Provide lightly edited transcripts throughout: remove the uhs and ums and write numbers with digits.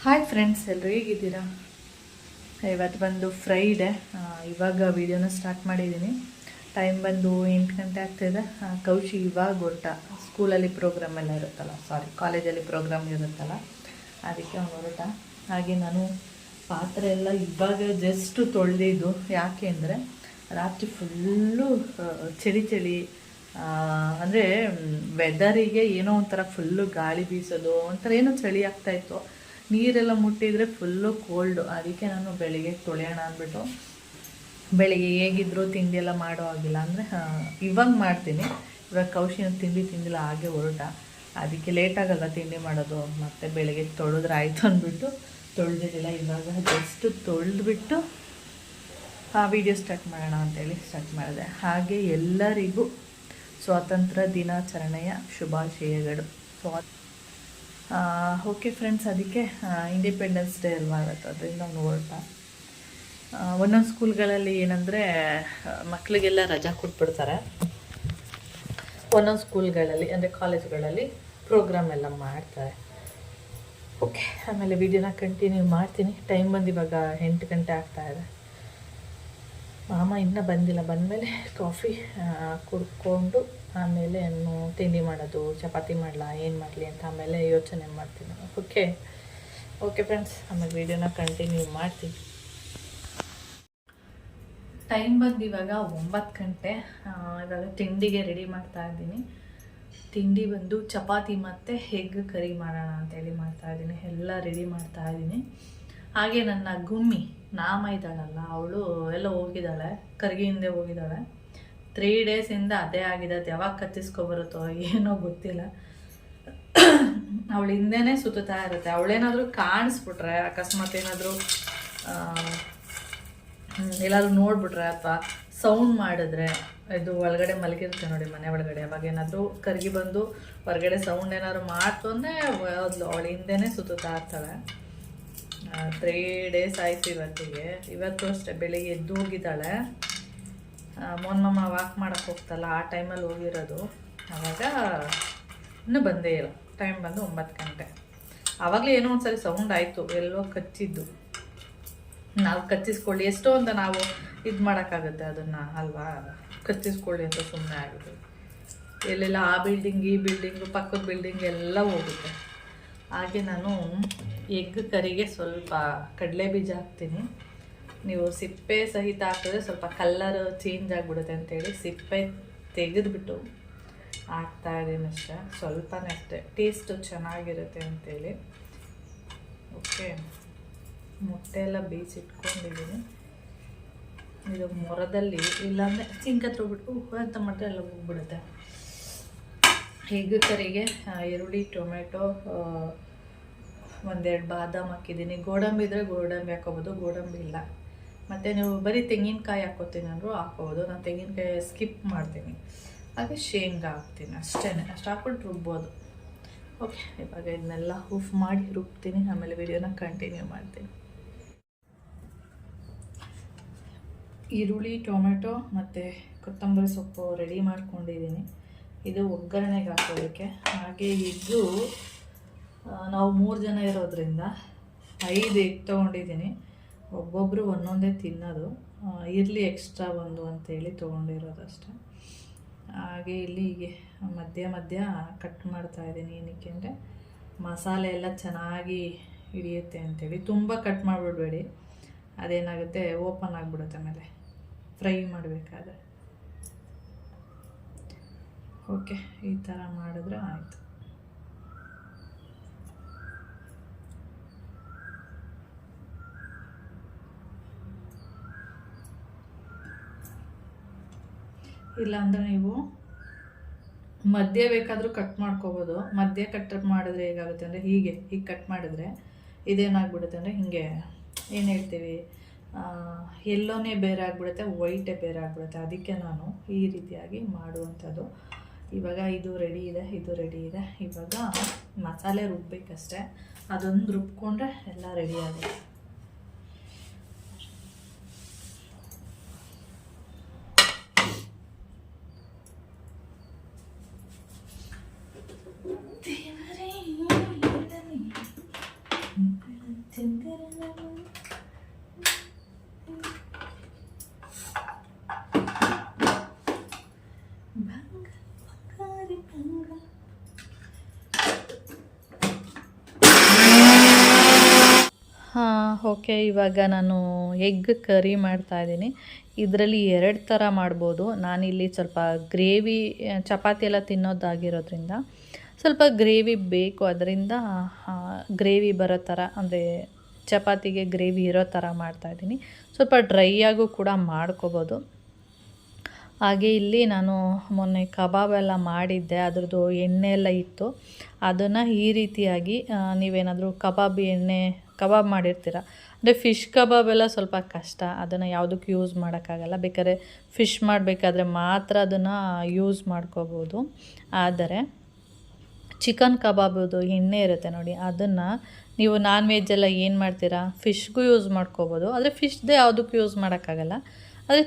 Hi friends, ಎಲ್ಲರೂ ಹೇಗಿದ್ದೀರಾ? ಇವತ್ತು ಬಂದು ಫ್ರೈಡೆ. ಇವಾಗ ವೀಡಿಯೋನ ಸ್ಟಾರ್ಟ್ ಮಾಡಿದ್ದೀನಿ. ಟೈಮ್ ಬಂದು 8 ಗಂಟೆ ಆಗ್ತಾಯಿದೆ. ಕೌಶಿ ಇವಾಗ ಹೊರಟ. ಸ್ಕೂಲಲ್ಲಿ ಪ್ರೋಗ್ರಾಮ್ ಎಲ್ಲ ಇರುತ್ತಲ್ಲ, ಕಾಲೇಜಲ್ಲಿ ಪ್ರೋಗ್ರಾಮ್ ಇರುತ್ತಲ್ಲ, ಅದಕ್ಕೆ ಅವ್ನು ಹೊರಟ. ಹಾಗೆ ನಾನು ಪಾತ್ರೆ ಎಲ್ಲ ಇವಾಗ ಜಸ್ಟ್ ತೊಳೆದಿದ್ದು. ಯಾಕೆ ಅಂದರೆ ರಾತ್ರಿ ಫುಲ್ಲು ಚಳಿ ಅಂದರೆ ವೆದರಿಗೆ ಏನೋ ಒಂಥರ ಫುಲ್ಲು ಗಾಳಿ ಬೀಸೋದು, ಒಂಥರ ಏನೋ ಚಳಿ ಆಗ್ತಾಯಿತ್ತು. ನೀರೆಲ್ಲ ಮುಟ್ಟಿದರೆ ಫುಲ್ಲು ಕೋಲ್ಡು. ಅದಕ್ಕೆ ನಾನು ಬೆಳಿಗ್ಗೆ ತೊಳೆಯೋಣ ಅಂದ್ಬಿಟ್ಟು ಬೆಳಿಗ್ಗೆ ಹೇಗಿದ್ರು ತಿಂಡಿ ಎಲ್ಲ ಮಾಡೋ ಆಗಿಲ್ಲ. ಅಂದರೆ ಇವಾಗ ಮಾಡ್ತೀನಿ. ಇವಾಗ ಕೌಶಿನ ತಿಂದಿಲ್ಲ, ಹಾಗೆ ಹೊರಟ. ಅದಕ್ಕೆ ಲೇಟಾಗಲ್ಲ ತಿಂಡಿ ಮಾಡೋದು. ಮತ್ತು ಬೆಳಿಗ್ಗೆ ತೊಳೆದ್ರೆ ಆಯಿತು ಅಂದ್ಬಿಟ್ಟು ತೊಳೆದಿರಲಿಲ್ಲ. ಇವಾಗ ಜಸ್ಟ್ ತೊಳೆದ್ಬಿಟ್ಟು ವಿಡಿಯೋ ಸ್ಟಾರ್ಟ್ ಮಾಡೋಣ ಅಂತೇಳಿ ಸ್ಟಾರ್ಟ್ ಮಾಡಿದೆ. ಹಾಗೆ ಎಲ್ಲರಿಗೂ ಸ್ವಾತಂತ್ರ್ಯ ದಿನಾಚರಣೆಯ ಶುಭಾಶಯಗಳು. ಓಕೆ ಫ್ರೆಂಡ್ಸ್, ಅದಕ್ಕೆ ಇಂಡಿಪೆಂಡೆನ್ಸ್ ಡೇ ಅಲ್ವಾ ಇವತ್ತು, ಅದರಿಂದ ಅವ್ನು ಹೊರಟ. ಒಂದೊಂದು ಸ್ಕೂಲ್ಗಳಲ್ಲಿ ಏನಂದರೆ ಮಕ್ಕಳಿಗೆಲ್ಲ ರಜಾ ಕೊಟ್ಬಿಡ್ತಾರೆ. ಒಂದೊಂದು ಸ್ಕೂಲ್ಗಳಲ್ಲಿ ಅಂದರೆ ಕಾಲೇಜ್ಗಳಲ್ಲಿ ಪ್ರೋಗ್ರಾಮ್ ಎಲ್ಲ ಮಾಡ್ತಾರೆ. ಓಕೆ, ಆಮೇಲೆ ವಿಡಿಯೋನ ಕಂಟಿನ್ಯೂ ಮಾಡ್ತೀನಿ. ಟೈಮ್ ಬಂದು ಇವಾಗ 8 ಗಂಟೆ ಆಗ್ತಾಯಿದೆ. ಮಾಮ ಇನ್ನೂ ಬಂದಿಲ್ಲ. ಬಂದಮೇಲೆ ಕಾಫಿ ಕುಡ್ಕೊಂಡು ಆಮೇಲೆ ತಿಂಡಿ ಮಾಡೋದು, ಚಪಾತಿ ಮಾಡಲಾ ಏನು ಮಾಡಲಿ ಅಂತ ಆಮೇಲೆ ಯೋಚನೆ ಮಾಡ್ತೀನಿ. ಓಕೆ ಫ್ರೆಂಡ್ಸ್, ಆಮೇಲೆ ವೀಡಿಯೋನ ಕಂಟಿನ್ಯೂ ಮಾಡ್ತೀನಿ. ಟೈಮ್ ಬಂದು ಇವಾಗ 9 ಗಂಟೆ. ಇವಾಗ ತಿಂಡಿಗೆ ರೆಡಿ ಮಾಡ್ತಾ ಇದ್ದೀನಿ. ತಿಂಡಿ ಬಂದು ಚಪಾತಿ ಮತ್ತು ಎಗ್ ಕರಿ ಮಾಡೋಣ ಅಂತೇಳಿ ಮಾಡ್ತಾಯಿದ್ದೀನಿ. ಎಲ್ಲ ರೆಡಿ ಮಾಡ್ತಾಯಿದ್ದೀನಿ. ಹಾಗೆ ನನ್ನ ಗುಮ್ಮಿ ನಾಮ ಇದ್ದಾಳಲ್ಲ, ಅವಳು ಎಲ್ಲ ಹೋಗಿದ್ದಾಳೆ, ಕರ್ಗಿ ಹಿಂದೆ ಹೋಗಿದ್ದಾಳೆ. 3 ಡೇಸಿಂದ ಅದೇ ಆಗಿದೆ. ಅದು ಯಾವಾಗ ಕತ್ತಿಸ್ಕೊಬರುತ್ತೋ ಏನೋ ಗೊತ್ತಿಲ್ಲ. ಅವಳು ಹಿಂದೆನೇ ಸುತ್ತಾ ಇರುತ್ತೆ. ಅವಳೇನಾದರೂ ಕಾಣಿಸ್ಬಿಟ್ರೆ, ಅಕಸ್ಮಾತ್ ಏನಾದರೂ ಎಲ್ಲಾದರೂ ನೋಡ್ಬಿಟ್ರೆ ಅಥವಾ ಸೌಂಡ್ ಮಾಡಿದ್ರೆ, ಇದು ಒಳಗಡೆ ಮಲಗಿರುತ್ತೆ ನೋಡಿ ಮನೆ ಒಳಗಡೆ, ಅವಾಗ ಏನಾದರೂ ಕರ್ಗಿ ಬಂದು ಹೊರಗಡೆ ಸೌಂಡ್ ಏನಾದ್ರು ಮಾಡ್ತು ಅಂದರೆ ಅವಳು ಹಿಂದೆನೇ ಸುತ್ತಾ ಇರ್ತಾಳೆ. 3 ಡೇಸ್ ಆಯಿತು ಇವತ್ತಿಗೆ. ಇವತ್ತು ಅಷ್ಟೇ ಬೆಳಿಗ್ಗೆ ಎದ್ದು ಹೋಗಿದ್ದಾಳೆ. ಮೋನ್ಮಮ್ಮ ವಾಕ್ ಮಾಡೋಕ್ಕೆ ಹೋಗ್ತಲ್ಲ, ಆ ಟೈಮಲ್ಲಿ ಹೋಗಿರೋದು. ಆವಾಗ ಇನ್ನೂ ಬಂದೇ ಇಲ್ಲ. ಟೈಮ್ ಬಂದು 9 ಗಂಟೆ. ಆವಾಗಲೇ ಏನೋ ಒಂದು ಸರಿ ಸೌಂಡ್ ಆಯಿತು, ಎಲ್ಲೋ ಕಚ್ಚಿದ್ದು. ನಾವು ಕಚ್ಚಿಸ್ಕೊಳ್ಳಿ ಎಷ್ಟೋ ಅಂತ ನಾವು ಇದು ಮಾಡೋಕ್ಕಾಗುತ್ತೆ ಅದನ್ನು ಅಲ್ವಾ, ಕಚ್ಚಿಸ್ಕೊಳ್ಳಿ ಅಂತ ಸುಮ್ಮನೆ ಆಗುತ್ತೆ. ಎಲ್ಲೆಲ್ಲ ಆ ಬಿಲ್ಡಿಂಗ್ ಈ ಬಿಲ್ಡಿಂಗು ಪಕ್ಕದ ಬಿಲ್ಡಿಂಗ್ ಎಲ್ಲ ಹೋಗುತ್ತೆ. ಹಾಗೆ ನಾನು ಎಗ್ ಕರಿಗೆ ಸ್ವಲ್ಪ ಕಡಲೆ ಬೀಜ ಹಾಕ್ತೀನಿ. ನೀವು ಸಿಪ್ಪೆ ಸಹಿತ ಹಾಕಿದ್ರೆ ಸ್ವಲ್ಪ ಕಲ್ಲರ್ ಚೇಂಜ್ ಆಗಿಬಿಡುತ್ತೆ ಅಂತೇಳಿ ಸಿಪ್ಪೆ ತೆಗೆದುಬಿಟ್ಟು ಹಾಕ್ತಾಯಿದ್ದೀನಿ ಅಷ್ಟೇ. ಸ್ವಲ್ಪನೇ ಅಷ್ಟೇ, ಟೇಸ್ಟು ಚೆನ್ನಾಗಿರುತ್ತೆ ಅಂತೇಳಿ. ಓಕೆ, ಮೊಟ್ಟೆ ಎಲ್ಲ ಬೇಯಿಸಿಟ್ಕೊಂಡಿದ್ದೀನಿ. ಇದು ಮೊರದಲ್ಲಿ ಇಲ್ಲಾಂದರೆ ಸಿಂಕ್ ಹತ್ರ ಹೋಗ್ಬಿಟ್ಟು ಅಂತ ಮಾಡಿದ್ರೆ ಎಲ್ಲ ಹೋಗ್ಬಿಡುತ್ತೆ. ಎಗ್ ಕರಿಗೆ ಈರುಳ್ಳಿ, ಟೊಮೆಟೊ, 1-2 ಬಾದಾಮ್ ಹಾಕಿದ್ದೀನಿ. ಗೋಡಂಬಿ ಇದ್ದರೆ ಗೋಡಂಬಿ ಹಾಕೋಬೋದು, ಗೋಡಂಬಿ ಇಲ್ಲ. ಮತ್ತು ನೀವು ಬರೀ ತೆಂಗಿನಕಾಯಿ ಹಾಕೋತೀನಿ ಅಂದರೂ ಹಾಕೋಬೋದು. ನಾನು ತೆಂಗಿನಕಾಯಿ ಸ್ಕಿಪ್ ಮಾಡ್ತೀನಿ. ಹಾಗೆ ಶೇಂಗಾ ಹಾಕ್ತೀನಿ ಅಷ್ಟೇ. ಅಷ್ಟು ಹಾಕ್ಬಿಟ್ಟು ರುಬ್ಬೋದು. ಓಕೆ, ಇವಾಗ ಇದನ್ನೆಲ್ಲ ಆಫ್ ಮಾಡಿ ರುಬ್ತೀನಿ. ಆಮೇಲೆ ವಿಡಿಯೋನ ಕಂಟಿನ್ಯೂ ಮಾಡ್ತೀನಿ. ಈರುಳ್ಳಿ, ಟೊಮೆಟೊ ಮತ್ತು ಕೊತ್ತಂಬರಿ ಸೊಪ್ಪು ರೆಡಿ ಮಾಡ್ಕೊಂಡಿದ್ದೀನಿ. ಇದು ಒಗ್ಗರಣೆಗೆ ಹಾಕೋದಕ್ಕೆ. ಹಾಗೆ ಎಗ್ಗು ನಾವು 3 ಜನ ಇರೋದ್ರಿಂದ 5 ಎಗ್ ತೊಗೊಂಡಿದ್ದೀನಿ. ಒಬ್ಬೊಬ್ಬರು ಒಂದೊಂದೇ ತಿನ್ನೋದು, ಇರಲಿ ಎಕ್ಸ್ಟ್ರಾ ಒಂದು ಅಂತೇಳಿ ತೊಗೊಂಡಿರೋದು ಅಷ್ಟೆ. ಹಾಗೆ ಇಲ್ಲಿ ಹೀಗೆ ಮಧ್ಯ ಕಟ್ ಮಾಡ್ತಾಯಿದ್ದೀನಿ. ಏನಕ್ಕೆ ಅಂದರೆ ಮಸಾಲೆ ಎಲ್ಲ ಚೆನ್ನಾಗಿ ಹಿಡಿಯುತ್ತೆ ಅಂಥೇಳಿ. ತುಂಬ ಕಟ್ ಮಾಡಿಬಿಡ್ಬೇಡಿ, ಅದೇನಾಗುತ್ತೆ ಓಪನ್ ಆಗಿಬಿಡುತ್ತೆ ಆಮೇಲೆ ಫ್ರೈ ಮಾಡಬೇಕಾದ್ರೆ. ಓಕೆ, ಈ ಥರ ಮಾಡಿದ್ರೆ ಆಯಿತು. ಇಲ್ಲಾಂದರೆ ನೀವು ಮಧ್ಯ ಬೇಕಾದರೂ ಕಟ್ ಮಾಡ್ಕೋಬೋದು. ಮಧ್ಯ ಕಟ್ ಮಾಡಿದ್ರೆ ಹೇಗಾಗುತ್ತೆ ಅಂದರೆ ಹೀಗೆ ಕಟ್ ಮಾಡಿದ್ರೆ ಇದೇನಾಗ್ಬಿಡುತ್ತೆ ಅಂದರೆ ಹೀಗೆ ಏನು ಹೇಳ್ತೀವಿ, ಎಲ್ಲೋನೇ ಬೇರೆ ಆಗಿಬಿಡುತ್ತೆ, ವೈಟೇ ಬೇರೆ ಆಗಿಬಿಡುತ್ತೆ. ಅದಕ್ಕೆ ನಾನು ಈ ರೀತಿಯಾಗಿ ಮಾಡುವಂಥದ್ದು. ಇವಾಗ ಇದು ರೆಡಿ ಇದೆ. ಇವಾಗ ಮಸಾಲೆ ರುಬ್ಬೇಕಷ್ಟೆ. ಅದೊಂದು ರುಬ್ಕೊಂಡ್ರೆ ಎಲ್ಲ ರೆಡಿ ಆಗುತ್ತೆ. ಹಾಂ, ಓಕೆ. ಇವಾಗ ನಾನು ಎಗ್ ಕರಿ ಮಾಡ್ತಾಯಿದ್ದೀನಿ. ಇದರಲ್ಲಿ 2 ಥರ ಮಾಡ್ಬೋದು. ನಾನಿಲ್ಲಿ ಸ್ವಲ್ಪ ಗ್ರೇವಿ, ಚಪಾತಿ ಎಲ್ಲ ತಿನ್ನೋದಾಗಿರೋದ್ರಿಂದ ಸ್ವಲ್ಪ ಗ್ರೇವಿ ಬೇಕು. ಅದರಿಂದ ಗ್ರೇವಿ ಬರೋ ಥರ, ಅಂದರೆ ಚಪಾತಿಗೆ ಗ್ರೇವಿ ಇರೋ ಥರ ಮಾಡ್ತಾಯಿದ್ದೀನಿ. ಸ್ವಲ್ಪ ಡ್ರೈ ಆಗು ಕೂಡ ಮಾಡ್ಕೋಬೋದು. ಹಾಗೆ ಇಲ್ಲಿ ನಾನು ಮೊನ್ನೆ ಕಬಾಬೆಲ್ಲ ಮಾಡಿದ್ದೆ, ಅದ್ರದ್ದು ಎಣ್ಣೆ ಎಲ್ಲ ಇತ್ತು. ಅದನ್ನು ಈ ರೀತಿಯಾಗಿ ನೀವೇನಾದರೂ ಕಬಾಬ್ ಮಾಡಿರ್ತೀರ, ಅಂದರೆ ಫಿಶ್ ಕಬಾಬೆಲ್ಲ ಸ್ವಲ್ಪ ಕಷ್ಟ, ಅದನ್ನು ಯಾವುದಕ್ಕೂ ಯೂಸ್ ಮಾಡೋಕ್ಕಾಗಲ್ಲ. ಬೇಕಾದ್ರೆ ಫಿಶ್ ಮಾಡಬೇಕಾದ್ರೆ ಮಾತ್ರ ಅದನ್ನು ಯೂಸ್ ಮಾಡ್ಕೋಬೋದು. ಆದರೆ ಚಿಕನ್ ಕಬಾಬದು ಎಣ್ಣೆ ಇರುತ್ತೆ ನೋಡಿ, ಅದನ್ನು ನೀವು ನಾನ್ ವೆಜ್ಜೆಲ್ಲ ಏನು ಮಾಡ್ತೀರಾ, ಫಿಶ್ಗೂ ಯೂಸ್ ಮಾಡ್ಕೋಬೋದು. ಆದರೆ ಫಿಶ್ದೇ ಯಾವುದಕ್ಕೂ ಯೂಸ್ ಮಾಡೋಕ್ಕಾಗಲ್ಲ. ಆದರೆ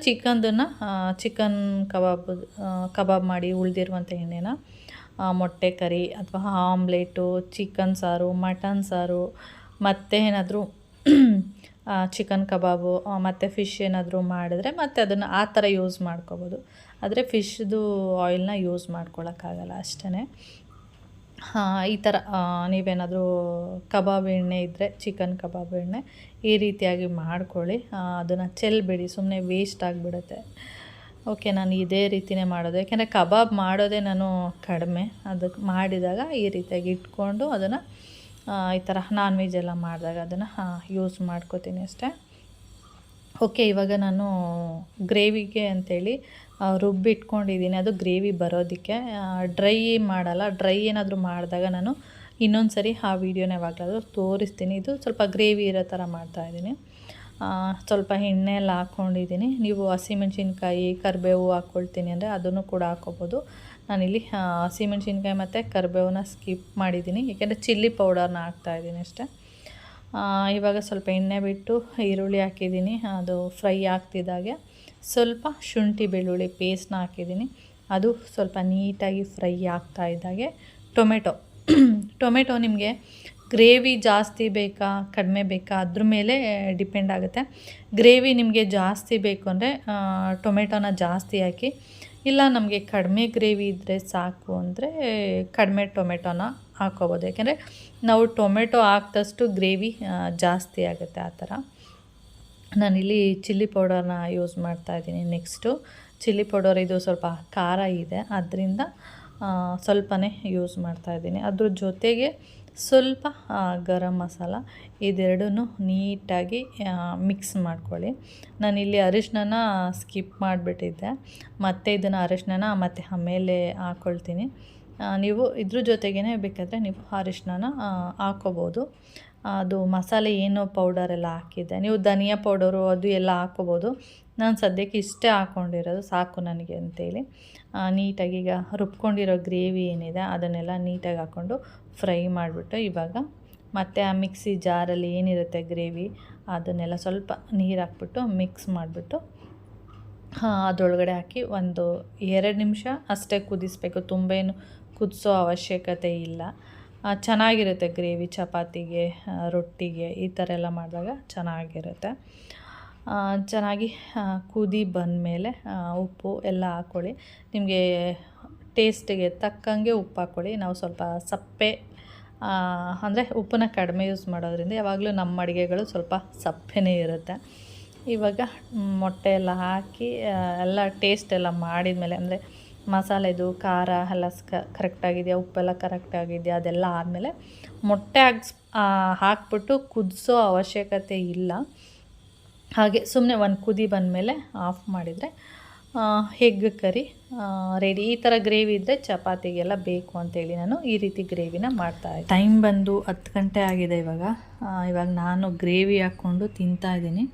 ಚಿಕನ್ ಕಬಾಬ್ ಮಾಡಿ ಉಳಿದಿರುವಂಥ ಎಣ್ಣೆನ ಮೊಟ್ಟೆ ಕರಿ ಅಥವಾ ಆಮ್ಲೆಟು, ಚಿಕನ್ ಸಾರು, ಮಟನ್ ಸಾರು, ಮತ್ತು ಏನಾದರೂ ಚಿಕನ್ ಕಬಾಬು ಮತ್ತು ಫಿಶ್ ಏನಾದರೂ ಮಾಡಿದ್ರೆ ಮತ್ತೆ ಅದನ್ನು ಆ ಥರ ಯೂಸ್ ಮಾಡ್ಕೋಬೋದು. ಆದರೆ ಫಿಶ್ದು ಆಯಿಲ್ನ ಯೂಸ್ ಮಾಡ್ಕೊಳ್ಳೋಕ್ಕಾಗಲ್ಲ ಅಷ್ಟೇ. ಈ ಥರ ನೀವೇನಾದರೂ ಕಬಾಬ್ ಎಣ್ಣೆ ಇದ್ದರೆ, ಚಿಕನ್ ಕಬಾಬ್ ಎಣ್ಣೆ ಈ ರೀತಿಯಾಗಿ ಮಾಡ್ಕೊಳ್ಳಿ. ಅದನ್ನು ಚೆಲ್ಲಬೇಡಿ, ಸುಮ್ಮನೆ ವೇಸ್ಟ್ ಆಗಿಬಿಡುತ್ತೆ. ಓಕೆ, ನಾನು ಇದೇ ರೀತಿಯೇ ಮಾಡೋದು. ಯಾಕೆಂದರೆ ಕಬಾಬ್ ಮಾಡೋದೇ ನಾನು ಕಡಿಮೆ. ಅದಕ್ಕೆ ಮಾಡಿದಾಗ ಈ ರೀತಿಯಾಗಿ ಇಟ್ಕೊಂಡು ಅದನ್ನು ಈ ಥರ ನಾನ್ ವೆಜ್ ಎಲ್ಲ ಮಾಡಿದಾಗ ಅದನ್ನು ಯೂಸ್ ಮಾಡ್ಕೋತೀನಿ ಅಷ್ಟೇ. ಓಕೆ, ಇವಾಗ ನಾನು ಗ್ರೇವಿಗೆ ಅಂಥೇಳಿ ರುಬ್ಬಿಟ್ಕೊಂಡಿದ್ದೀನಿ. ಅದು ಗ್ರೇವಿ ಬರೋದಕ್ಕೆ ಡ್ರೈ ಮಾಡಲ್ಲ. ಡ್ರೈ ಏನಾದರೂ ಮಾಡಿದಾಗ ನಾನು ಇನ್ನೊಂದು ಸರಿ ಆ ವೀಡಿಯೋನ ಯಾವಾಗಲಾದರೂ ತೋರಿಸ್ತೀನಿ. ಇದು ಸ್ವಲ್ಪ ಗ್ರೇವಿ ಇರೋ ಥರ ಮಾಡ್ತಾಯಿದ್ದೀನಿ. ಸ್ವಲ್ಪ ಎಣ್ಣೆ ಎಲ್ಲ ಹಾಕ್ಕೊಂಡಿದ್ದೀನಿ. ನೀವು ಹಸಿಮೆಣ್ಸಿನ್ಕಾಯಿ, ಕರಿಬೇವು ಹಾಕ್ಕೊಳ್ತೀನಿ ಅಂದರೆ ಅದನ್ನು ಕೂಡ ಹಾಕ್ಕೋಬೋದು. ನಾನಿಲ್ಲಿ ಹಸಿಮೆಣ್ಸಿನ್ಕಾಯಿ ಮತ್ತು ಕರಿಬೇವನ್ನ ಸ್ಕಿಪ್ ಮಾಡಿದ್ದೀನಿ, ಏಕೆಂದರೆ ಚಿಲ್ಲಿ ಪೌಡರ್ನ ಹಾಕ್ತಾಯಿದ್ದೀನಿ ಅಷ್ಟೇ. ಇವಾಗ ಸ್ವಲ್ಪ ಎಣ್ಣೆ ಬಿಟ್ಟು ಈರುಳ್ಳಿ ಹಾಕಿದ್ದೀನಿ. ಅದು ಫ್ರೈ ಆಗ್ತಿದ್ದಾಗೆ ಸ್ವಲ್ಪ ಶುಂಠಿ ಬೆಳ್ಳುಳ್ಳಿ ಪೇಸ್ಟ್ನ ಹಾಕಿದ್ದೀನಿ. ಅದು ಸ್ವಲ್ಪ ನೀಟಾಗಿ ಫ್ರೈ ಆಗ್ತಾ ಇದ್ದಾಗೆ ಟೊಮೆಟೊ ನಿಮಗೆ ಗ್ರೇವಿ ಜಾಸ್ತಿ ಬೇಕಾ ಕಡಿಮೆ ಬೇಕಾ ಅದ್ರ ಮೇಲೆ ಡಿಪೆಂಡ್ ಆಗುತ್ತೆ. ಗ್ರೇವಿ ನಿಮಗೆ ಜಾಸ್ತಿ ಬೇಕು ಅಂದರೆ ಟೊಮೆಟೊನ ಜಾಸ್ತಿ ಹಾಕಿ, ಇಲ್ಲ ನಮಗೆ ಕಡಿಮೆ ಗ್ರೇವಿ ಇದ್ದರೆ ಸಾಕು ಅಂದರೆ ಕಡಿಮೆ ಟೊಮೆಟೊನ ಹಾಕ್ಕೋಬೋದು. ಯಾಕೆಂದರೆ ನಾವು ಟೊಮೆಟೊ ಹಾಕಿದಷ್ಟು ಗ್ರೇವಿ ಜಾಸ್ತಿ ಆಗುತ್ತೆ. ಆ ಥರ ನಾನಿಲ್ಲಿ ಚಿಲ್ಲಿ ಪೌಡರ್ನ ಯೂಸ್ ಮಾಡ್ತಾಯಿದ್ದೀನಿ. ನೆಕ್ಸ್ಟು ಚಿಲ್ಲಿ ಪೌಡರ್ ಇದು ಸ್ವಲ್ಪ ಖಾರ ಇದೆ, ಅದರಿಂದ ಸ್ವಲ್ಪನೇ ಯೂಸ್ ಮಾಡ್ತಾಯಿದ್ದೀನಿ. ಅದ್ರ ಜೊತೆಗೆ ಸ್ವಲ್ಪ ಗರಂ ಮಸಾಲ, ಇದೆರಡನ್ನೂ ನೀಟಾಗಿ ಮಿಕ್ಸ್ ಮಾಡ್ಕೊಳ್ಳಿ. ನಾನಿಲ್ಲಿ ಅರಿಶಿನ ಸ್ಕಿಪ್ ಮಾಡಿಬಿಟ್ಟಿದ್ದೆ, ಮತ್ತು ಇದನ್ನು ಅರಿಶಿನ ಮತ್ತು ಆಮೇಲೆ ಹಾಕ್ಕೊಳ್ತೀನಿ. ನೀವು ಇದ್ರ ಜೊತೆಗೇ ಬೇಕಾದರೆ ನೀವು ಅರಿಶಿನ ಹಾಕ್ಕೋಬೋದು. ಅದು ಮಸಾಲೆ ಏನು ಪೌಡರೆಲ್ಲ ಹಾಕಿದ್ದೆ, ನೀವು ಧನಿಯಾ ಪೌಡರು ಅದು ಎಲ್ಲ ಹಾಕ್ಕೋಬೋದು. ನಾನು ಸದ್ಯಕ್ಕೆ ಇಷ್ಟೇ ಹಾಕ್ಕೊಂಡಿರೋದು, ಸಾಕು ನನಗೆ ಅಂತೇಳಿ. ನೀಟಾಗಿ ಈಗ ರುಬ್ಕೊಂಡಿರೋ ಗ್ರೇವಿ ಏನಿದೆ ಅದನ್ನೆಲ್ಲ ನೀಟಾಗಿ ಹಾಕ್ಕೊಂಡು ಫ್ರೈ ಮಾಡಿಬಿಟ್ಟು, ಇವಾಗ ಮತ್ತು ಆ ಮಿಕ್ಸಿ ಜಾರಲ್ಲಿ ಏನಿರುತ್ತೆ ಗ್ರೇವಿ ಅದನ್ನೆಲ್ಲ ಸ್ವಲ್ಪ ನೀರು ಹಾಕ್ಬಿಟ್ಟು ಮಿಕ್ಸ್ ಮಾಡಿಬಿಟ್ಟು ಅದರೊಳಗಡೆ ಹಾಕಿ ಒಂದು 2 ನಿಮಿಷ ಅಷ್ಟೇ ಕುದಿಸ್ಬೇಕು. ತುಂಬ ಏನು ಕುದಿಸೋ ಅವಶ್ಯಕತೆ ಇಲ್ಲ. ಚೆನ್ನಾಗಿರುತ್ತೆ ಗ್ರೇವಿ, ಚಪಾತಿಗೆ, ರೊಟ್ಟಿಗೆ ಈ ಥರ ಎಲ್ಲ ಮಾಡಿದಾಗ ಚೆನ್ನಾಗಿರುತ್ತೆ. ಚೆನ್ನಾಗಿ ಕುದಿ ಬಂದಮೇಲೆ ಉಪ್ಪು ಎಲ್ಲ ಹಾಕ್ಕೊಳ್ಳಿ. ನಿಮಗೆ ಟೇಸ್ಟಿಗೆ ತಕ್ಕಂಗೆ ಉಪ್ಪು ಹಾಕ್ಕೊಳ್ಳಿ. ನಾವು ಸ್ವಲ್ಪ ಸಪ್ಪೆ ಅಂದರೆ ಉಪ್ಪನ್ನ ಕಡಿಮೆ ಯೂಸ್ ಮಾಡೋದ್ರಿಂದ ಯಾವಾಗಲೂ ನಮ್ಮ ಅಡುಗೆಗಳು ಸ್ವಲ್ಪ ಸಪ್ಪೆನೇ ಇರುತ್ತೆ. ಇವಾಗ ಮೊಟ್ಟೆ ಎಲ್ಲ ಹಾಕಿ ಎಲ್ಲ ಟೇಸ್ಟ್ ಎಲ್ಲ ಮಾಡಿದ ಮೇಲೆ, ಅಂದರೆ ಮಸಾಲೆದು ಖಾರ ಎಲ್ಲ ಕರೆಕ್ಟಾಗಿದೆಯಾ, ಉಪ್ಪೆಲ್ಲ ಕರೆಕ್ಟಾಗಿದೆಯಾ ಅದೆಲ್ಲ ಆದಮೇಲೆ ಮೊಟ್ಟೆ ಹಾಕ್ಬಿಟ್ಟು ಕುದಿಸೋ ಅವಶ್ಯಕತೆ ಇಲ್ಲ. ಹಾಗೆ ಸುಮ್ಮನೆ ಒಂದು ಕುದಿ ಬಂದಮೇಲೆ ಆಫ್ ಮಾಡಿದರೆ ಎಗ್ ಕರಿ ರೆಡಿ. ಈ ಥರ ಗ್ರೇವಿ ಇದ್ದರೆ ಚಪಾತಿಗೆಲ್ಲ ಬೇಕು ಅಂತೇಳಿ ನಾನು ಈ ರೀತಿ ಗ್ರೇವಿನ ಮಾಡ್ತಾಯಿದ್ದೆ. ಟೈಮ್ ಬಂದು 10 ಗಂಟೆ ಆಗಿದೆ ಇವಾಗ ನಾನು ಗ್ರೇವಿ ಹಾಕ್ಕೊಂಡು ತಿಂತಾಯಿದ್ದೀನಿ.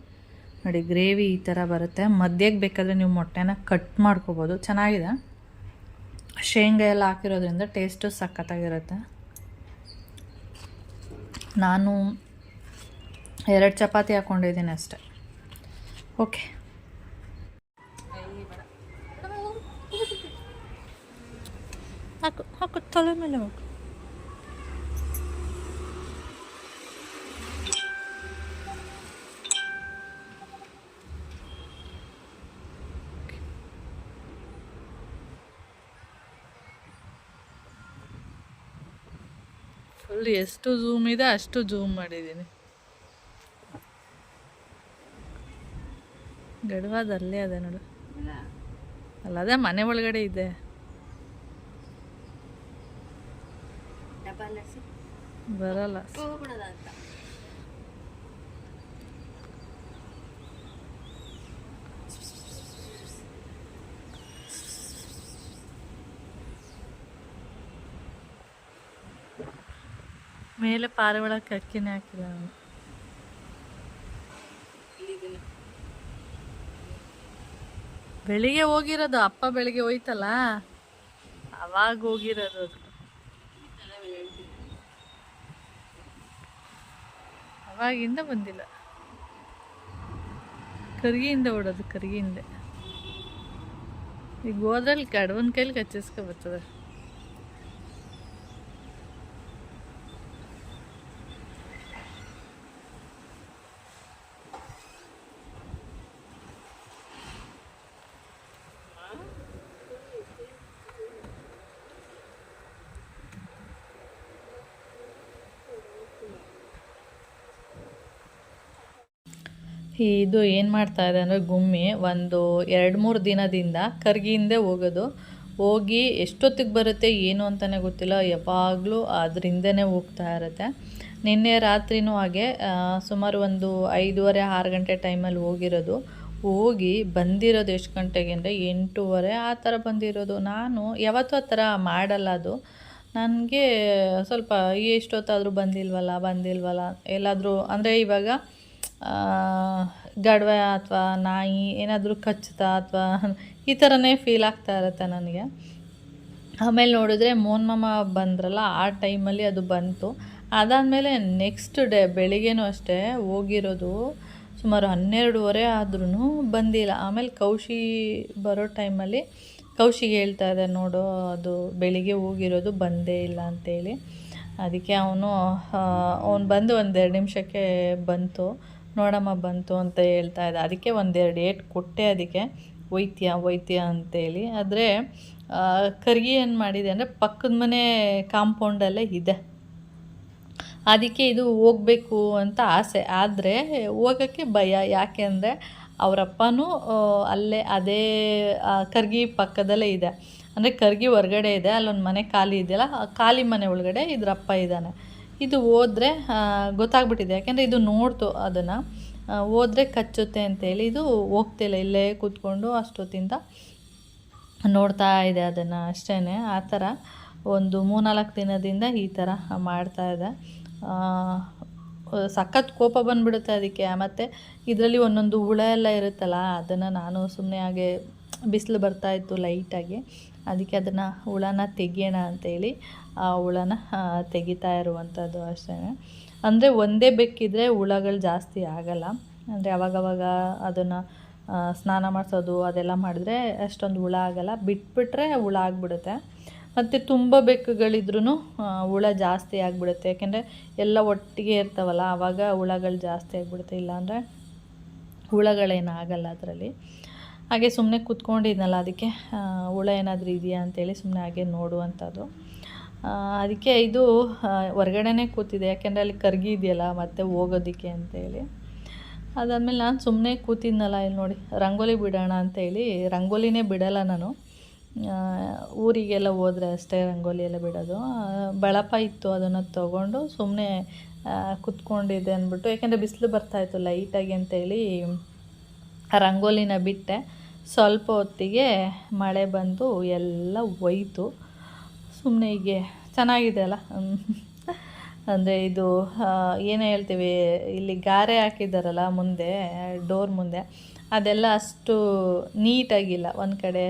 ನೋಡಿ, ಗ್ರೇವಿ ಈ ಥರ ಬರುತ್ತೆ. ಮಧ್ಯಕ್ಕೆ ಬೇಕಾದರೆ ನೀವು ಮೊಟ್ಟೆನ ಕಟ್ ಮಾಡ್ಕೋಬೋದು. ಚೆನ್ನಾಗಿದೆ, ಶೇಂಗಾ ಎಲ್ಲ ಹಾಕಿರೋದ್ರಿಂದ ಟೇಸ್ಟು ಸಖತ್ತಾಗಿರುತ್ತೆ. ನಾನು 2 ಚಪಾತಿ ಹಾಕ್ಕೊಂಡಿದ್ದೀನಿ ಅಷ್ಟೆ. ಓಕೆ, ಹಾಕು ತಲೆ ಮೇಲೆ ಹಾಕು. ಫುಲ್ ಎಷ್ಟು ಝೂಮ್ ಇದೆ ಅಷ್ಟು ಝೂಮ್ ಮಾಡಿದ್ದೀನಿ. ಗಡ್ವಾದ ಅಲ್ಲೇ ಅದೇ ನೋಡು. ಅಲ್ಲ ಅದೇ ಮನೆ ಒಳಗಡೆ ಇದೆ. ಬರಲ್ಲ. ಮೇಲೆ ಪಾರಿವಾಳ ಅಕ್ಕಿನೇ ಹಾಕಿಲ್ಲ ನಾನು. ಬೆಳಿಗ್ಗೆ ಹೋಗಿರೋದು, ಅಪ್ಪ ಬೆಳಿಗ್ಗೆ ಹೋಯ್ತಲ್ಲ ಅವಾಗ ಹೋಗಿರೋದು ಅದು. ಅವಾಗಿಂದ ಬಂದಿಲ್ಲ. ಕರ್ಗಿಯಿಂದ ಓಡೋದು, ಕರ್ಗಿಯಿಂದ. ಈಗ ಹೋದ್ರಲ್ಲಿ ಕಡವನ ಕೈಲಿ ಕಚ್ಚಿಸ್ಕೊ ಬರ್ತದೆ. ಇದು ಏನು ಮಾಡ್ತಾ ಇದೆ ಅಂದರೆ ಗುಮ್ಮಿ ಒಂದು 2-3 ದಿನದಿಂದ ಕರ್ಗಿಯಿಂದೇ ಹೋಗೋದು. ಹೋಗಿ ಎಷ್ಟೊತ್ತಿಗೆ ಬರುತ್ತೆ ಏನು ಅಂತಲೇ ಗೊತ್ತಿಲ್ಲ, ಯಾವಾಗಲೂ ಅದರಿಂದನೇ ಹೋಗ್ತಾ ಇರುತ್ತೆ. ನಿನ್ನೆ ರಾತ್ರಿನೂ ಹಾಗೆ ಸುಮಾರು ಒಂದು 5:30-6 ಗಂಟೆ ಟೈಮಲ್ಲಿ ಹೋಗಿರೋದು. ಹೋಗಿ ಬಂದಿರೋದು ಎಷ್ಟು ಗಂಟೆಗೆ ಅಂದರೆ 8:30 ಆ ಥರ ಬಂದಿರೋದು. ನಾನು ಯಾವತ್ತೂ ಆ ಥರ ಮಾಡಲ್ಲ. ಅದು ನನಗೆ ಸ್ವಲ್ಪ ಎಷ್ಟೊತ್ತಾದರೂ ಬಂದಿಲ್ವಲ್ಲ ಎಲ್ಲಾದರೂ ಅಂದರೆ ಇವಾಗ ಗಡ್ವೆ ಅಥವಾ ನಾಯಿ ಏನಾದರೂ ಕಚ್ಚುತ್ತಾ ಅಥವಾ ಈ ಥರನೇ ಫೀಲ್ ಆಗ್ತಾ ಇರುತ್ತೆ ನನಗೆ. ಆಮೇಲೆ ನೋಡಿದ್ರೆ ಮೋಹನ್ ಮಾಮ ಬಂದ್ರಲ್ಲ, ಆ ಟೈಮಲ್ಲಿ ಅದು ಬಂತು. ಅದಾದಮೇಲೆ ನೆಕ್ಸ್ಟ್ ಡೇ ಬೆಳಿಗ್ಗೆನೂ ಅಷ್ಟೇ ಹೋಗಿರೋದು, ಸುಮಾರು 12:30 ಆದ್ರೂ ಬಂದಿಲ್ಲ. ಆಮೇಲೆ ಕೌಶಿ ಬರೋ ಟೈಮಲ್ಲಿ ಕೌಶಿಗೆ ಹೇಳ್ತಾ ಇದೆ, ನೋಡು ಅದು ಬೆಳಿಗ್ಗೆ ಹೋಗಿರೋದು ಬಂದೇ ಇಲ್ಲ ಅಂತೇಳಿ. ಅದಕ್ಕೆ ಅವನು ಬಂದು 1-2 ನಿಮಿಷಕ್ಕೆ ಬಂತು, ನೋಡಮ್ಮ ಬಂತು ಅಂತ ಹೇಳ್ತಾ ಇದ್ದ. ಅದಕ್ಕೆ 1-2 ಏಟ್ ಕೊಟ್ಟೆ, ಅದಕ್ಕೆ ಒಯ್ತೀಯ ಅಂತೇಳಿ. ಆದರೆ ಕರ್ಗಿ ಏನು ಮಾಡಿದೆ ಅಂದರೆ ಪಕ್ಕದ ಮನೆ ಕಾಂಪೌಂಡಲ್ಲೇ ಇದೆ. ಅದಕ್ಕೆ ಇದು ಹೋಗಬೇಕು ಅಂತ ಆಸೆ, ಆದರೆ ಹೋಗೋಕ್ಕೆ ಭಯ. ಯಾಕೆ ಅಂದರೆ ಅವರಪ್ಪನೂ ಅಲ್ಲೇ ಅದೇ ಕರ್ಗಿ ಪಕ್ಕದಲ್ಲೇ ಇದೆ. ಅಂದರೆ ಕರ್ಗಿ ಹೊರಗಡೆ ಇದೆ, ಅಲ್ಲೊಂದು ಮನೆ ಖಾಲಿ ಇದೆಯಲ್ಲ, ಖಾಲಿ ಮನೆ ಒಳಗಡೆ ಇದ್ರಪ್ಪ ಇದ್ದಾನೆ. ಇದು ಹೋದರೆ ಗೊತ್ತಾಗ್ಬಿಟ್ಟಿದೆ, ಯಾಕೆಂದರೆ ಇದು ನೋಡ್ತು ಅದನ್ನು, ಹೋದರೆ ಕಚ್ಚುತ್ತೆ ಅಂತೇಳಿ ಇದು ಹೋಗ್ತಿಲ್ಲ, ಇಲ್ಲೇ ಕೂತ್ಕೊಂಡು ಅಷ್ಟೊತ್ತಿಂದ ನೋಡ್ತಾ ಇದೆ ಅದನ್ನು ಅಷ್ಟೇ. ಆ ಥರ ಒಂದು 3-4 ದಿನದಿಂದ ಈ ಥರ ಮಾಡ್ತಾಯಿದೆ. ಸಖತ್ ಕೋಪ ಬಂದುಬಿಡುತ್ತೆ ಅದಕ್ಕೆ. ಮತ್ತು ಇದರಲ್ಲಿ ಒಂದೊಂದು ಹುಳ ಎಲ್ಲ ಇರುತ್ತಲ್ಲ, ಅದನ್ನು ನಾನು ಸುಮ್ಮನೆ ಹಾಗೆ ಬಿಸಿಲು ಬರ್ತಾಯಿತ್ತು ಲೈಟಾಗಿ, ಅದಕ್ಕೆ ಅದನ್ನು ಹುಳನ ತೆಗಿಯೋಣ ಅಂತೇಳಿ ಆ ಹುಳನ ತೆಗಿತಾ ಇರುವಂಥದ್ದು ಅಷ್ಟೇ. ಅಂದರೆ ಒಂದೇ ಬೆಕ್ಕಿದ್ರೆ ಹುಳಗಳು ಜಾಸ್ತಿ ಆಗಲ್ಲ. ಅಂದರೆ ಅವಾಗವಾಗ ಅದನ್ನು ಸ್ನಾನ ಮಾಡಿಸೋದು ಅದೆಲ್ಲ ಮಾಡಿದ್ರೆ ಅಷ್ಟೊಂದು ಹುಳ ಆಗಲ್ಲ, ಬಿಟ್ಬಿಟ್ರೆ ಹುಳ ಆಗಿಬಿಡುತ್ತೆ. ಮತ್ತು ತುಂಬ ಬೆಕ್ಕುಗಳಿದ್ರೂ ಹುಳ ಜಾಸ್ತಿ ಆಗಿಬಿಡುತ್ತೆ, ಯಾಕೆಂದರೆ ಎಲ್ಲ ಒಟ್ಟಿಗೆ ಇರ್ತಾವಲ್ಲ, ಆವಾಗ ಹುಳಗಳು ಜಾಸ್ತಿ ಆಗಿಬಿಡುತ್ತೆ. ಇಲ್ಲಾಂದರೆ ಹುಳಗಳೇನಾಗಲ್ಲ ಅದರಲ್ಲಿ. ಹಾಗೆ ಸುಮ್ಮನೆ ಕೂತ್ಕೊಂಡಿದ್ನಲ್ಲ, ಅದಕ್ಕೆ ಹುಳ ಏನಾದರೂ ಇದೆಯಾ ಅಂತೇಳಿ ಸುಮ್ಮನೆ ಹಾಗೆ ನೋಡುವಂಥದ್ದು. ಅದಕ್ಕೆ ಇದು ಹೊರ್ಗಡೆನೇ ಕೂತಿದೆ, ಯಾಕೆಂದರೆ ಅಲ್ಲಿ ಕರ್ಗಿ ಇದೆಯಲ್ಲ ಮತ್ತು ಹೋಗೋದಕ್ಕೆ ಅಂತೇಳಿ. ಅದಾದಮೇಲೆ ನಾನು ಸುಮ್ಮನೆ ಕೂತಿದ್ನಲ್ಲ, ಇಲ್ಲಿ ನೋಡಿ ರಂಗೋಲಿ ಬಿಡೋಣ ಅಂತೇಳಿ. ರಂಗೋಲಿನೇ ಬಿಡಲ್ಲ ನಾನು, ಊರಿಗೆಲ್ಲ ಹೋದರೆ ಅಷ್ಟೇ ರಂಗೋಲಿ ಎಲ್ಲ ಬಿಡೋದು. ಬಳಪ ಇತ್ತು, ಅದನ್ನು ತೊಗೊಂಡು ಸುಮ್ಮನೆ ಕೂತ್ಕೊಂಡಿದ್ದೆ ಅಂದ್ಬಿಟ್ಟು, ಯಾಕೆಂದರೆ ಬಿಸಿಲು ಬರ್ತಾಯಿತ್ತು ಲೈಟಾಗಿ ಅಂತೇಳಿ ರಂಗೋಲಿನ ಬಿಟ್ಟೆ. ಸ್ವಲ್ಪ ಹೊತ್ತಿಗೆ ಮಳೆ ಬಂದು ಎಲ್ಲ ಹೋಯ್ತು. ಸುಮ್ಮನೆ ಹೀಗೆ ಚೆನ್ನಾಗಿದೆ ಅಲ್ಲ. ಅಂದರೆ ಇದು ಏನು ಹೇಳ್ತೀವಿ, ಇಲ್ಲಿ ಗಾರೆ ಹಾಕಿದ್ದಾರಲ್ಲ ಮುಂದೆ, ಡೋರ್ ಮುಂದೆ, ಅದೆಲ್ಲ ಅಷ್ಟು ನೀಟಾಗಿಲ್ಲ. ಒಂದು ಕಡೆ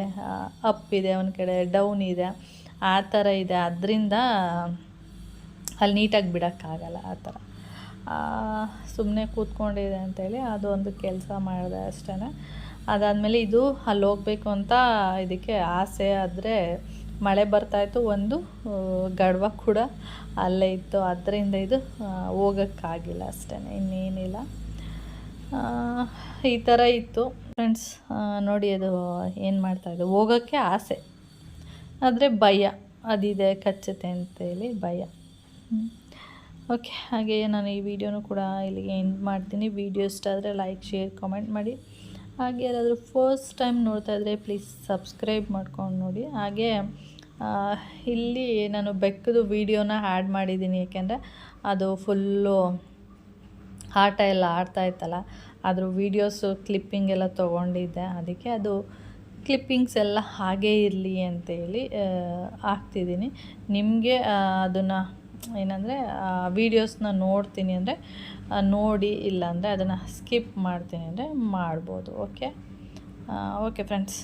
ಅಪ್ ಇದೆ, ಒಂದು ಕಡೆ ಡೌನ್ ಇದೆ, ಆ ಥರ ಇದೆ. ಅದರಿಂದ ಅಲ್ಲಿ ನೀಟಾಗಿ ಬಿಡೋಕ್ಕಾಗಲ್ಲ. ಆ ಥರ ಸುಮ್ಮನೆ ಕೂತ್ಕೊಂಡಿದೆ ಅಂತೇಳಿ ಅದು ಒಂದು ಕೆಲಸ ಮಾಡಿದೆ ಅಷ್ಟೇ. ಅದಾದಮೇಲೆ ಇದು ಅಲ್ಲಿ ಹೋಗಬೇಕು ಅಂತ ಇದಕ್ಕೆ ಆಸೆ, ಆದರೆ ಮಳೆ ಬರ್ತಾಯಿತ್ತು, ಒಂದು ಗಡ್ವ ಕೂಡ ಅಲ್ಲೇ ಇತ್ತು, ಅದರಿಂದ ಇದು ಹೋಗೋಕ್ಕಾಗಿಲ್ಲ ಅಷ್ಟೇ, ಇನ್ನೇನಿಲ್ಲ. ಈ ಥರ ಇತ್ತು ಫ್ರೆಂಡ್ಸ್. ನೋಡಿ ಅದು ಏನು ಮಾಡ್ತಾಯಿದ್ದು, ಹೋಗೋಕ್ಕೆ ಆಸೆ ಆದರೆ ಭಯ, ಅದಿದೆ ಕಚ್ಚುತ್ತೆ ಅಂತೇಳಿ ಭಯ. ಓಕೆ, ಹಾಗೆ ನಾನು ಈ ವಿಡಿಯೋನು ಕೂಡ ಇಲ್ಲಿಗೆ ಎಂಡ್ ಮಾಡ್ತೀನಿ. ವಿಡಿಯೋ ಇಷ್ಟ ಆದರೆ ಲೈಕ್, ಶೇರ್, ಕಾಮೆಂಟ್ ಮಾಡಿ. ಹಾಗೆ ಯಾರಾದರೂ ಫಸ್ಟ್ ಟೈಮ್ ನೋಡ್ತಾ ಇದ್ದರೆ ಪ್ಲೀಸ್ ಸಬ್ಸ್ಕ್ರೈಬ್ ಮಾಡ್ಕೊಂಡು ನೋಡಿ. ಹಾಗೆ ಇಲ್ಲಿ ನಾನು ಬೆಕ್ಕದು ವೀಡಿಯೋನ ಆ್ಯಡ್ ಮಾಡಿದ್ದೀನಿ, ಏಕೆಂದರೆ ಅದು ಫುಲ್ಲು ಆಟ ಎಲ್ಲ ಆಡ್ತಾಯಿತ್ತಲ್ಲ, ಅದ್ರ ವೀಡಿಯೋಸು ಕ್ಲಿಪ್ಪಿಂಗ್ ಎಲ್ಲ ತೊಗೊಂಡಿದ್ದೆ. ಅದಕ್ಕೆ ಅದು ಕ್ಲಿಪ್ಪಿಂಗ್ಸ್ ಎಲ್ಲ ಹಾಗೇ ಇರಲಿ ಅಂತೇಳಿ ಹಾಕ್ತಿದ್ದೀನಿ. ನಿಮಗೆ ಅದನ್ನು ಏನಂದರೆ ವೀಡಿಯೋಸ್ನ ನೋಡ್ತೀನಿ ಅಂದರೆ ನೋಡಿ, ಇಲ್ಲಾಂದರೆ ಅದನ್ನು ಸ್ಕಿಪ್ ಮಾಡ್ತೀನಿ ಅಂದರೆ ಮಾಡ್ಬೋದು. Okay friends.